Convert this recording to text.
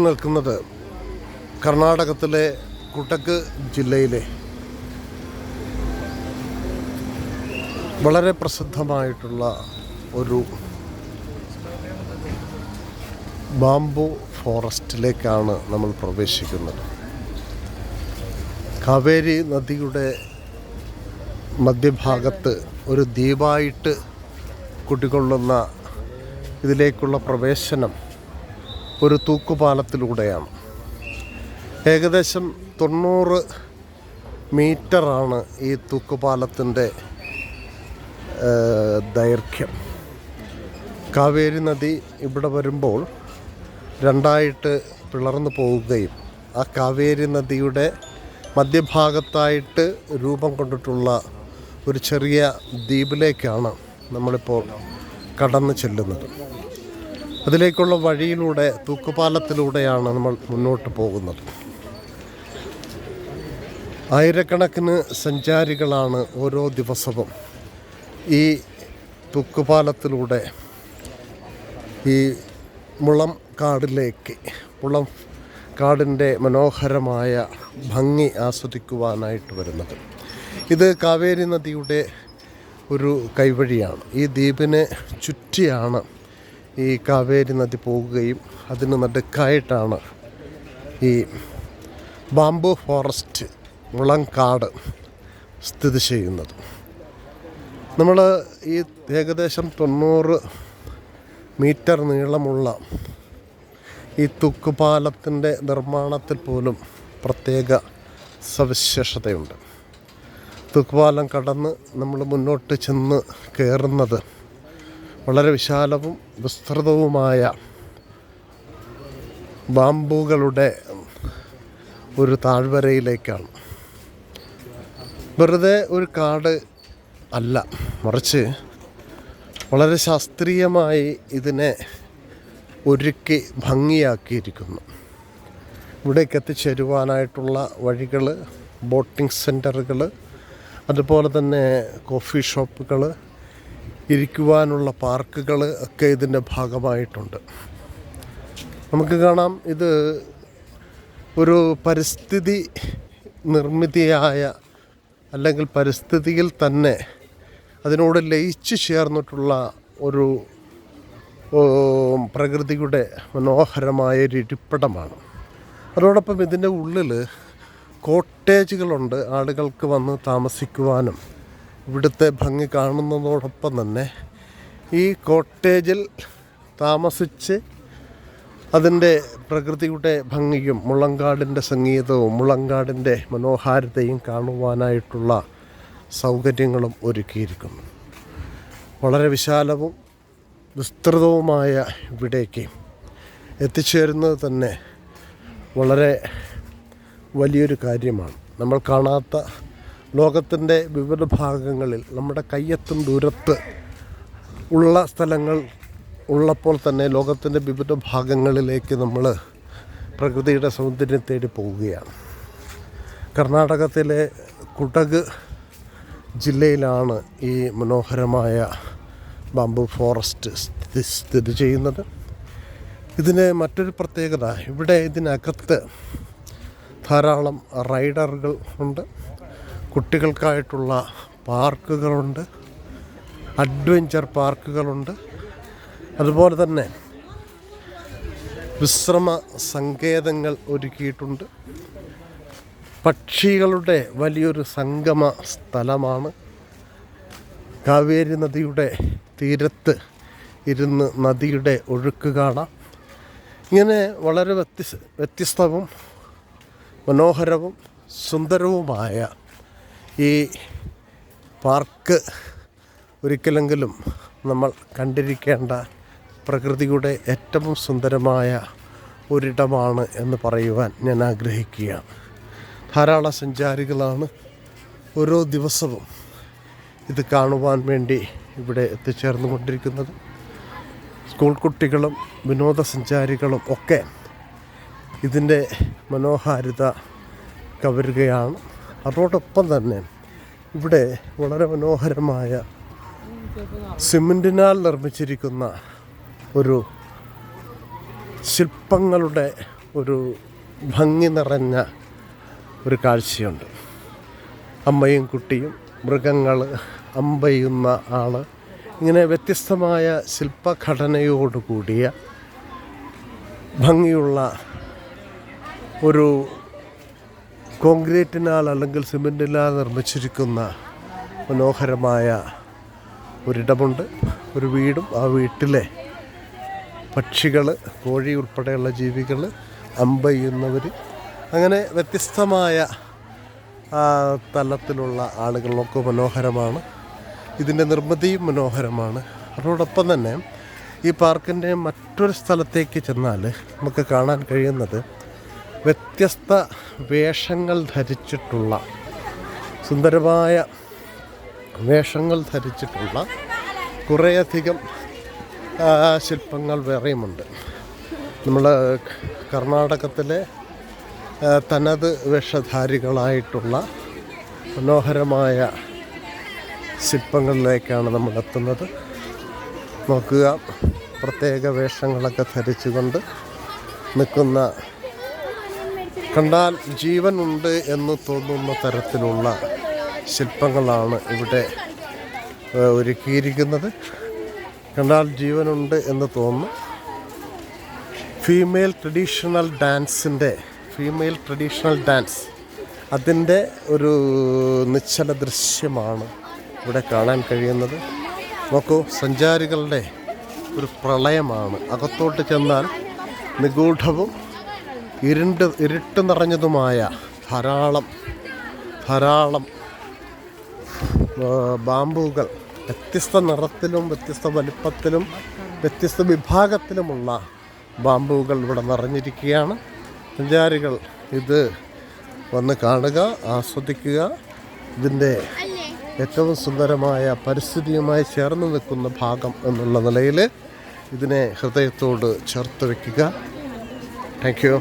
നിൽക്കുന്നത് കർണാടകത്തിലെ കുടക് ജില്ലയിലെ വളരെ പ്രസിദ്ധമായിട്ടുള്ള ഒരു ബാംബു ഫോറസ്റ്റിലേക്കാണ് നമ്മൾ പ്രവേശിക്കുന്നത്. കാവേരി നദിയുടെ മധ്യഭാഗത്ത് ഒരു ദ്വീപായിട്ട് കുടികൊള്ളുന്ന ഇതിലേക്കുള്ള പ്രവേശനം ഒരു തൂക്കുപാലത്തിലൂടെയാണ്. ഏകദേശം 90 മീറ്ററാണ് ഈ തൂക്കുപാലത്തിൻ്റെ ദൈർഘ്യം. കാവേരി നദി ഇവിടെ വരുമ്പോൾ രണ്ടായിട്ട് പിളർന്നു പോവുകയും ആ കാവേരി നദിയുടെ മധ്യഭാഗത്തായിട്ട് രൂപം കൊണ്ടിട്ടുള്ള ഒരു ചെറിയ ദ്വീപിലേക്കാണ് നമ്മളിപ്പോൾ കടന്നു ചെല്ലുന്നത്. അതിലേക്കുള്ള വഴിയിലൂടെ തൂക്കുപാലത്തിലൂടെയാണ് നമ്മൾ മുന്നോട്ട് പോകുന്നത്. ആയിരക്കണക്കിന് സഞ്ചാരികളാണ് ഓരോ ദിവസവും ഈ തൂക്കുപാലത്തിലൂടെ ഈ മുളം കാടിൻ്റെ മനോഹരമായ ഭംഗി ആസ്വദിക്കുവാനായിട്ട് വരുന്നത്. ഇത് കാവേരി നദിയുടെ ഒരു കൈവഴിയാണ്. ഈ ദ്വീപിനെ ചുറ്റിയാണ് ഈ കാവേരി നദി പോകുകയും അതിന് നടുക്കായിട്ടാണ് ഈ ബാംബു ഫോറസ്റ്റ് മുളങ്കാട് സ്ഥിതി ചെയ്യുന്നത്. നമ്മൾ ഈ ഏകദേശം 90 മീറ്റർ നീളമുള്ള ഈ തൂക്കുപാലത്തിൻ്റെ നിർമ്മാണത്തിൽ പോലും പ്രത്യേക സവിശേഷതയുണ്ട്. തൂക്കുപാലം കടന്ന് നമ്മൾ മുന്നോട്ട് ചെന്ന് കയറുന്നത് വളരെ വിശാലവും വിസ്തൃതവുമായ ബാംബുകളുടെ ഒരു താഴ്വരയിലേക്കാണ്. വെറുതെ ഒരു കാട് അല്ല, മറിച്ച് വളരെ ശാസ്ത്രീയമായി ഇതിനെ ഒരുക്കി ഭംഗിയാക്കിയിരിക്കുന്നു. ഇവിടേക്ക് എത്തിച്ചേരുവാനായിട്ടുള്ള വഴികൾ, ബോട്ടിംഗ് സെൻറ്ററുകൾ, അതുപോലെ തന്നെ കോഫി ഷോപ്പുകൾ, ഇരിക്കുവാനുള്ള പാർക്കുകൾ ഒക്കെ ഇതിൻ്റെ ഭാഗമായിട്ടുണ്ട്. നമുക്ക് കാണാം, ഇത് ഒരു പരിസ്ഥിതി നിർമ്മിതിയായ അല്ലെങ്കിൽ പരിസ്ഥിതിയിൽ തന്നെ അതിനോട് ലയിച്ചു ചേർന്നിട്ടുള്ള ഒരു പ്രകൃതിയുടെ മനോഹരമായൊരു ഇരിപ്പിടമാണ്. അതോടൊപ്പം ഇതിൻ്റെ ഉള്ളിൽ കോട്ടേജുകളുണ്ട്. ആളുകൾക്ക് വന്ന് താമസിക്കുവാനും ഇവിടുത്തെ ഭംഗി കാണുന്നതോടൊപ്പം തന്നെ ഈ കോട്ടേജിൽ താമസിച്ച് അതിൻ്റെ പ്രകൃതിയുടെ ഭംഗിയും മുളങ്കാടിൻ്റെ സംഗീതവും മുളങ്കാടിൻ്റെ മനോഹാരിതയും കാണുവാനായിട്ടുള്ള സൗകര്യങ്ങളും ഒരുക്കിയിരിക്കുന്നു. വളരെ വിശാലവും വിസ്തൃതവുമായ ഇവിടേക്ക് എത്തിച്ചേരുന്നത് തന്നെ വളരെ വലിയൊരു കാര്യമാണ്. നമ്മൾ കാണാത്ത ലോകത്തിൻ്റെ വിവിധ ഭാഗങ്ങളിൽ നമ്മുടെ കയ്യെത്തും ദൂരത്ത് ഉള്ള സ്ഥലങ്ങൾ ഉള്ളപ്പോൾ തന്നെ ലോകത്തിൻ്റെ വിവിധ ഭാഗങ്ങളിലേക്ക് നമ്മൾ പ്രകൃതിയുടെ സൗന്ദര്യം തേടി പോവുകയാണ്. കർണാടകത്തിലെ കുടക് ജില്ലയിലാണ് ഈ മനോഹരമായ ബാംബു ഫോറസ്റ്റ് സ്ഥിതി ചെയ്യുന്നത്. ഇതിന് മറ്റൊരു പ്രത്യേകത, ഇവിടെ ഇതിനകത്ത് ധാരാളം റൈഡറുകൾ ഉണ്ട്, കുട്ടികൾക്കായിട്ടുള്ള പാർക്കുകളുണ്ട്, അഡ്വഞ്ചർ പാർക്കുകളുണ്ട്, അതുപോലെ തന്നെ വിശ്രമ സങ്കേതങ്ങൾ ഒരുക്കിയിട്ടുണ്ട്. പക്ഷികളുടെ വലിയൊരു സംഗമ സ്ഥലമാണ്. കാവേരി നദിയുടെ തീരത്ത് ഇരുന്ന് നദിയുടെ ഒഴുക്ക് കാണാം. ഇങ്ങനെ വളരെ വ്യത്യസ്തവും മനോഹരവും സുന്ദരവുമായ ഈ പാർക്ക് ഒരിക്കലെങ്കിലും നമ്മൾ കണ്ടിരിക്കേണ്ട പ്രകൃതിയുടെ ഏറ്റവും സുന്ദരമായ ഒരിടമാണ് എന്ന് പറയുവാൻ ഞാൻ ആഗ്രഹിക്കുകയാണ്. ധാരാളം സഞ്ചാരികളാണ് ഓരോ ദിവസവും ഇത് കാണുവാൻ വേണ്ടി ഇവിടെ എത്തിച്ചേർന്നു കൊണ്ടിരിക്കുന്നത്. സ്കൂൾ കുട്ടികളും വിനോദസഞ്ചാരികളും ഒക്കെ ഇതിൻ്റെ മനോഹാരിത കവരുകയാണ്. അതോടൊപ്പം തന്നെ ഇവിടെ വളരെ മനോഹരമായ സിമൻറ്റിനാൽ നിർമ്മിച്ചിരിക്കുന്ന ഒരു ശില്പങ്ങളുടെ ഒരു ഭംഗി നിറഞ്ഞ ഒരു കാഴ്ചയുണ്ട്. അമ്മയും കുട്ടിയും, മൃഗങ്ങൾ, അമ്പെയ്യുന്ന ആൾ, ഇങ്ങനെ വ്യത്യസ്തമായ ശില്പഘടനയോടുകൂടിയ ഭംഗിയുള്ള ഒരു കോൺക്രീറ്റിനാൽ അല്ലെങ്കിൽ സിമെൻറ്റിനാൽ നിർമ്മിച്ചിരിക്കുന്ന മനോഹരമായ ഒരിടമുണ്ട്, ഒരു വീടും. ആ വീട്ടിലെ പക്ഷികൾ, കോഴി ഉൾപ്പെടെയുള്ള ജീവികൾ, അമ്പെയ്യുന്നവർ, അങ്ങനെ വ്യത്യസ്തമായ തലത്തിലുള്ള ആളുകളൊക്കെ മനോഹരമാണ്. ഇതിൻ്റെ നിർമ്മിതിയും മനോഹരമാണ്. അതോടൊപ്പം തന്നെ ഈ പാർക്കിൻ്റെ മറ്റൊരു സ്ഥലത്തേക്ക് ചെന്നാൽ നമുക്ക് കാണാൻ കഴിയുന്നത് വ്യത്യസ്ത വേഷങ്ങൾ ധരിച്ചിട്ടുള്ള, സുന്ദരമായ വേഷങ്ങൾ ധരിച്ചിട്ടുള്ള കുറേയധികം ശില്പങ്ങൾ വേറെയുമുണ്ട്. നമ്മൾ കർണാടകത്തിലെ തനത് വേഷധാരികളായിട്ടുള്ള മനോഹരമായ ശില്പങ്ങളിലേക്കാണ് നമ്മൾ എത്തുന്നത്. നോക്കുക, പ്രത്യേക വേഷങ്ങളൊക്കെ ധരിച്ചുകൊണ്ട് നിൽക്കുന്ന, കണ്ടാൽ ജീവനുണ്ട് എന്ന് തോന്നുന്ന തരത്തിലുള്ള ശില്പങ്ങളാണ് ഇവിടെ ഒരുക്കിയിരിക്കുന്നത്. കണ്ടാൽ ജീവനുണ്ട് എന്ന് തോന്നുന്നു. ഫീമെയിൽ ട്രഡീഷണൽ ഡാൻസ് അതിൻ്റെ ഒരു നിശ്ചല ദൃശ്യമാണ് ഇവിടെ കാണാൻ കഴിയുന്നത്. നോക്കൂ, സഞ്ചാരികളുടെ ഒരു പ്രളയമാണ്. അകത്തോട്ട് ചെന്നാൽ നിഗൂഢവും ഇരുട്ട് നിറഞ്ഞതുമായ ധാരാളം ബാമ്പുകൾ, വ്യത്യസ്ത നിറത്തിലും വ്യത്യസ്ത വലിപ്പത്തിലും വ്യത്യസ്ത വിഭാഗത്തിലുമുള്ള ബാമ്പുകൾ ഇവിടെ നിറഞ്ഞിരിക്കുകയാണ്. സഞ്ചാരികൾ ഇത് വന്ന് കാണുക, ആസ്വദിക്കുക. ഇതിൻ്റെ ഏറ്റവും സുന്ദരമായ പരിസ്ഥിതിയുമായി ചേർന്ന് നിൽക്കുന്ന ഭാഗം എന്നുള്ള നിലയിൽ ഇതിനെ ഹൃദയത്തോട് ചേർത്ത് വയ്ക്കുക. Thank you.